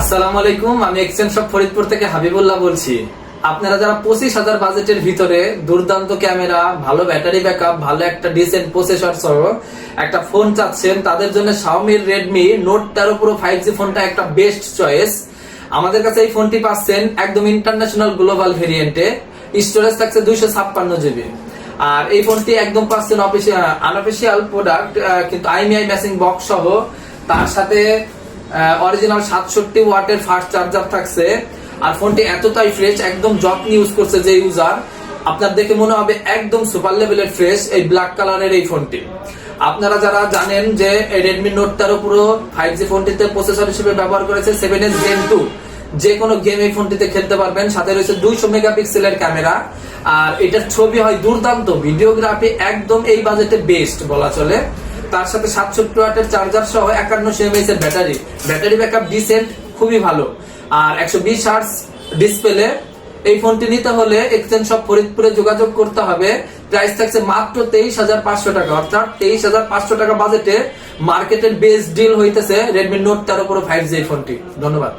আসসালামু আলাইকুম, আমি এক্সচেঞ্জ শপ ফরিদপুর থেকে হাবিবুল্লাহ বলছি। আপনারা যারা 25,000 বাজেটের ভিতরে দুর্দান্ত ক্যামেরা, ভালো ব্যাটারি ব্যাকআপ, ভালো একটা ডিসেন্ট প্রসেসর সহ একটা ফোন চাচ্ছেন, তাদের জন্য Xiaomi Redmi Note 13 Pro 5G ফোনটা একটা বেস্ট চয়েস। আমাদের কাছে এই ফোনটি পাচ্ছেন একদম ইন্টারন্যাশনাল গ্লোবাল ভেরিয়েন্টে। স্টোরেজ থাকছে 256 GB। আর এই ফোনটি একদম পাচ্ছেন আনঅফিশিয়াল প্রোডাক্ট, কিন্তু IMEI ম্যাচিং বক্স সহ। তার সাথে অরিজিনাল 67 ওয়াটের ফাস্ট চার্জার থাকছে। আর ফোনটি এতটাই ফ্রেশ, একদম যত্ন ইউজ করছে যে ইউজার, আপনার দেখে মনে হবে একদম সুপার লেভেলের ফ্রেশ এই ব্ল্যাক কালারের এই ফোনটি। আপনারা যারা জানেন যে Redmi Note 13 Pro 5G ফোনটিতে প্রসেসর হিসেবে ব্যবহার করেছে 7S Gen 2, যে কোনো গেম এই ফোনটিতে খেলতে পারবেন। সাথে রয়েছে 200 মেগাপিক্সেলের ক্যামেরা, আর এটার ছবি হয় দুর্দান্ত, ভিডিওগ্রাফি একদম এই বাজেটে বেস্ট বলা চলে। তার সাথে 67 ওয়াটের চার্জার সহ 51 mAh এর ব্যাটারি ব্যাকআপ ডিসেন্ট, খুবই ভালো। আর 120 হার্টজ ডিসপ্লে। এই ফোনটি নিতে হলে এক্সচেঞ্জ শপ ফরিদপুরে যোগাযোগ করতে হবে। প্রাইস থাকছে মাত্র 23,500 টাকা, অর্থাৎ 23,500 টাকা বাজেটে মার্কেটের বেস্ট ডিল হইতেছে Redmi Note 13 Pro 5G ফোনটি। ধন্যবাদ।